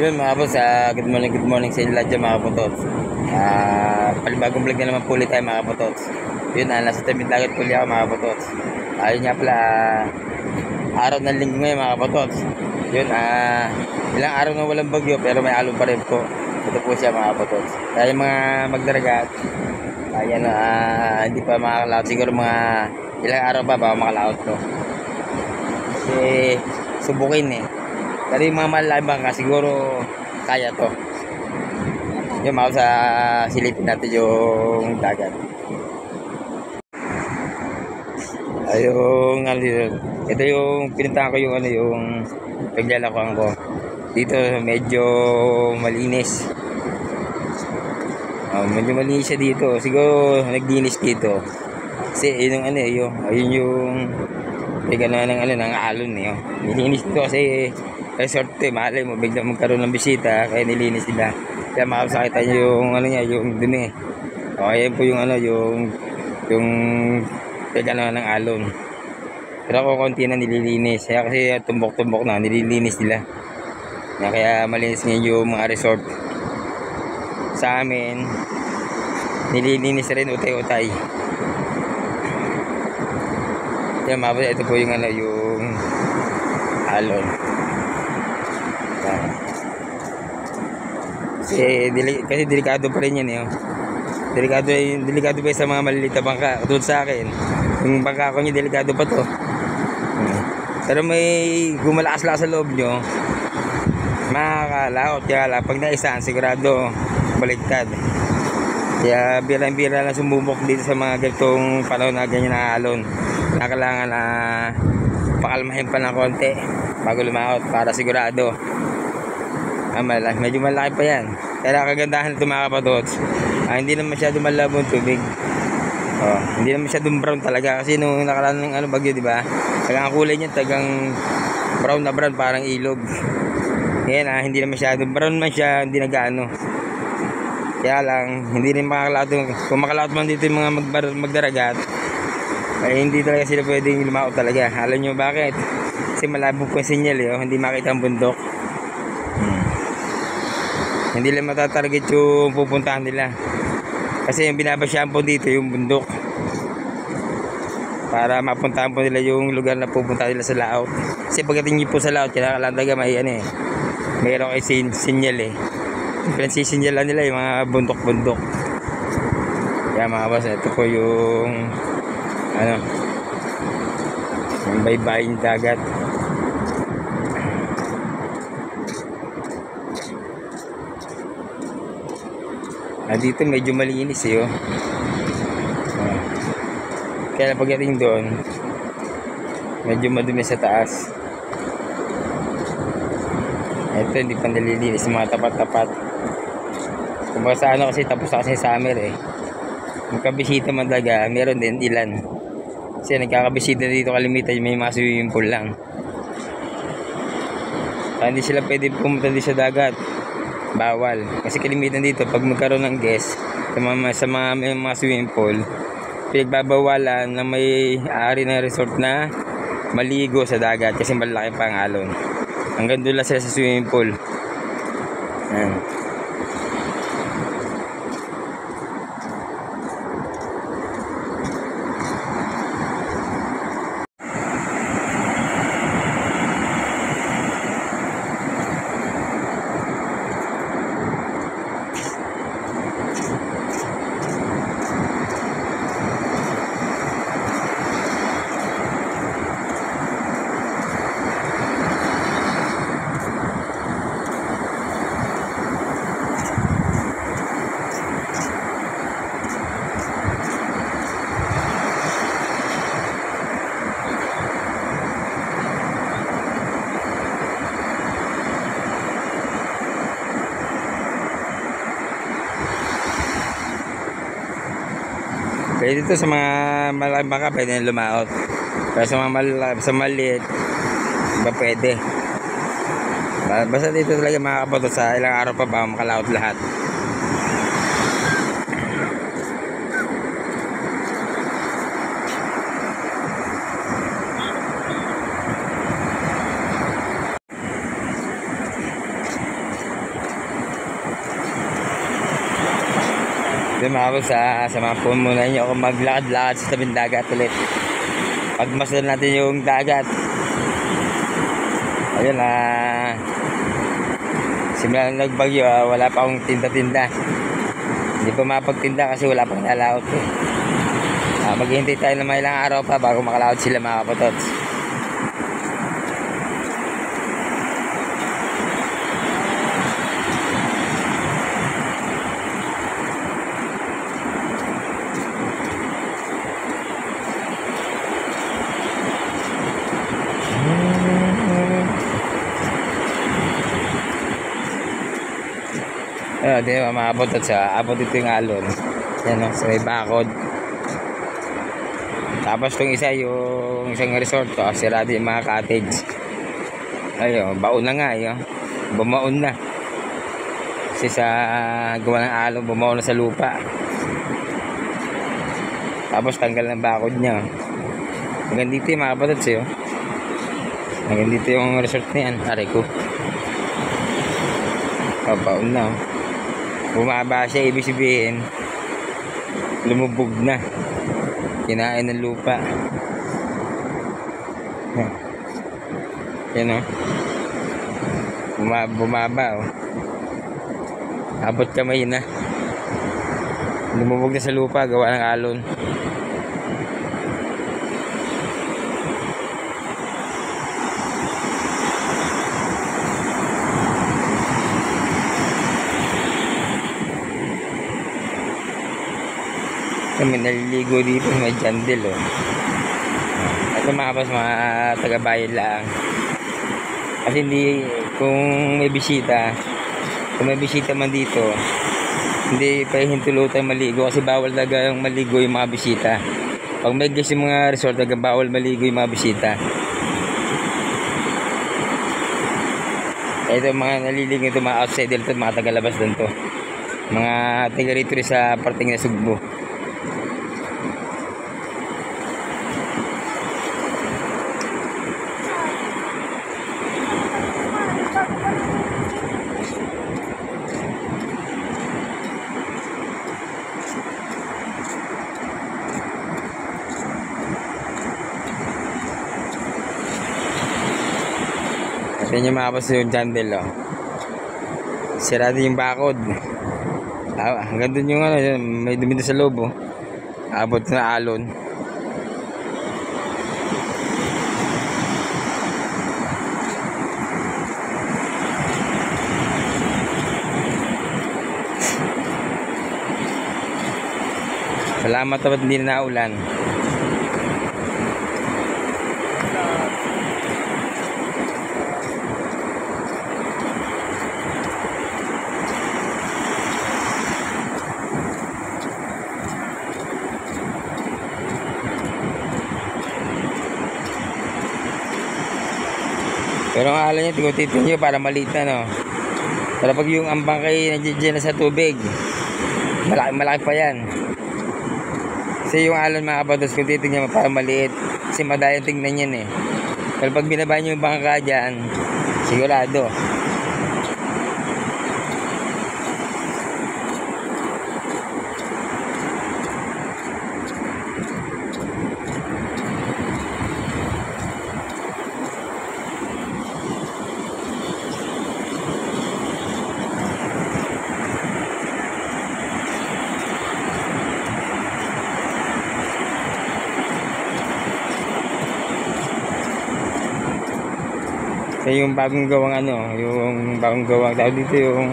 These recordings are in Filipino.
Yun mga boss, good morning sa inyo lahat dyan mga kapotots. Palibagong vlog na naman po ulit tayo mga kapotots. Yun, nasa tabing dagat po ulit ako mga kapotots. Ayun nga pala, araw ng linggo ngayon mga kapotots. Yun, ilang araw na walang bagyo pero may alon pa rin po. Ito po siya mga kapotots. Kaya mga magdaragat, ayan, hindi pa makakalaot. Siguro mga ilang araw pa baka makalaot to. Kasi subukin Pero yung mga malalim bangka siguro kaya to. Yung mga sa silipin natin yung dagat. Ayong ito yung pinuntahan ko yung yung paglalakwang ko. Dito medyo malinis. Medyo malinis siya dito. Siguro naglinis dito. Kasi yun yung ayun yung gano'n ng alon nilinis dito kasi resort malay mo biglang magkaroon ng bisita kaya nilinis nila. Kaya makakasakita nyo yung yung dumi. Ayan po yung yung gano'n ng alon. Pero ako konti na nililinis. Kaya kasi tumbok-tumbok na nililinis nila. Kaya malinis ngayon yung mga resort. Sa amin nililinis rin utay-utay. Yan mababa, ito po yung yung alon. Kasi delikado pa rin yan delikado pa sa mga maliliit na bangka. Tulad sa akin, yung bangka ko nyo delikado pa to. Pero may gumalakas-lakas sa loob nyo, makakalaot. Kaya pag naisaan sigurado baliktad. Kaya bira-bira lang sumubok dito sa mga ganitong panahon na ganyan na alon. Kailangan pakalmahin pa ng konti bago lumaot para sigurado. Medyo malaki pa yan. Kaya kagandahan ito mga kapatots, hindi na masyado malabo ang tubig. Hindi na masyadong brown talaga kasi nung nakaraan ng bagyo, di ba? Tagang kulay niya tagang brown na brown parang ilog. Ngayon hindi na masyadong brown man siya, hindi na gaano. Kaya lang hindi rin makakalaot. Kung makalaot man dito yung mga magdaragat, ay hindi talaga sila pwedeng lumaot talaga. Alam nyo bakit? Kasi malabo po yung sinyal hindi makita ang bundok. Hindi lang matatarget yung pupuntahan nila. Kasi yung binabasyahan po dito yung bundok. Para mapuntahan po nila yung lugar na pupuntahan nila sa laot. Kasi pagdating nyo po sa laot, kailangan talaga may mayroon kayo sinyal Pinansisinyalan nila yung mga bundok-bundok. Kaya mga boss, ito po yung yung baybaying dagat. Dito medyo malinis Kaya pagdating doon medyo madumi sa taas. Ito hindi pa nalilinis mga tapat-tapat. Kung ba sa kasi tapos na kasi summer magkabisita man talaga, meron din ilan. Kasi nagkakabisita dito kalimitan may mga swimming pool lang. Hindi sila pwede pumunta dito sa dagat. Bawal. Kasi kalimitan dito pag magkaroon ng guest sa mga swimming pool, pinagbabawalan na may ari na resort na maligo sa dagat kasi malaki pa ang alon. Hanggang doon lang sila sa swimming pool. Pwede dito sa mga malaking bangka pwede na lumaot. Pero sa mga maliit, ba pwede. Basta dito talaga makakapunta sa ilang araw pa ba makalaot lahat. Ayun mga boss, samahan po muna niyo ako maglakad-lakad sa tabing dagat ulit. Pagmasdan natin yung dagat. Ayun, simula nang nagbagyo, wala pa akong tinda-tinda. Hindi pa mapagtinda kasi wala pang nalaot eh. Maghihintay tayo ng mga ilang araw pa bago makalaot sila mga kapotots. Di ba mga kapotots, abot ito yung alon. Yan o, sa may bakod. Tapos itong isa, yung isang resort to, sirado yung mga cottage. Ayun, baon na nga yun. Bumaon na. Kasi sa gawa ng alon, bumaon na sa lupa. Tapos tanggal ng bakod niya. Hanggang dito yung mga kapotots yun. Hanggang dito yung resort na yan. Aray ko. Baon na. Bumaba siya, ibig sabihin lumubog na, kinain ng lupa. Yan o, bumaba o, abot kamay na, lumubog na sa lupa gawa ng alon. Kami naliligo dito, may jandel oh. Ito mga boss, mga taga-bayan lang. Kasi hindi, kung may bisita man dito, hindi pa hintulutan maligo kasi bawal talaga yung maligo yung mga bisita. Pag may guest yung mga resort, talaga bawal maligo yung mga bisita. Ito mga naliligo ito, mga outsider ito, mga taga-labas doon to. Mga taga rito sa parting na Sugbo. Ito yung mga boss yung jandel oh. Sirado yung bakod. Hanggang dun yung ano, may dumi sa loob oh. Abot na alon. Salamat dapat hindi na naulan. Pero ang alon niya, tigutin nyo para maliit na no. Pero pag yung ambang kayo nandiyan na sa tubig, malaki pa yan. Kasi yung alon mga kapotots, kung titignan mo para maliit, kasi madalang tingnan yan eh. Pero pag binaba nyo yung bangka dyan, sigurado. Yung bagong gawang ano, yung bagong gawang tawag dito yung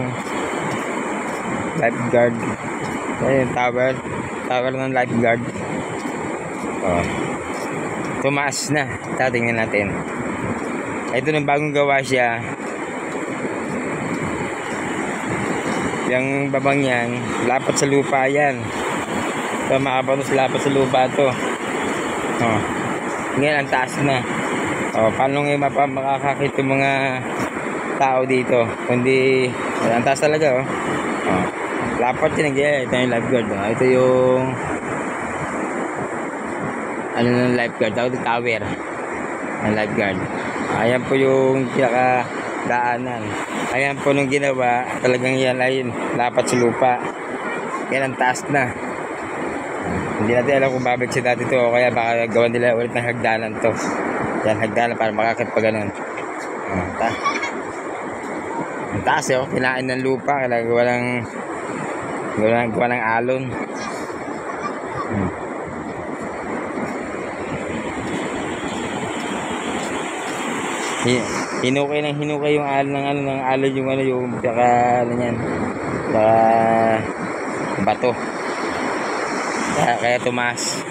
lifeguard. Ayun, tower ng lifeguard. Oh. Tumaas na. Tingnan natin. Ito nung bagong gawa siya. Yung babang yan, lapat sa lupa yan. So makapatos lapat sa lupa to. Oh. Ngayon ang taas na. Paano ngayon makakakita yung mga tao dito? Kundi, ang taas talaga lapat yun. Ito yung lifeguard. Ito yung ano ng lifeguard, tower ng lifeguard. Ayan po yung pinakadaanan. Ayan po nung ginawa, talagang yan ay lapat sa lupa. yan ang taas na. Hindi natin alam kung babagsak natin ito o kaya baka gawan nila ulit ng hagdanan to. Yan, hagdanan para makakit pa ganun. Ang taas eh, kinain ng lupa, kailangan gawa ng alon. Hinukay yung alon ng alon yung tsaka tsaka bato. Kaya tumaas.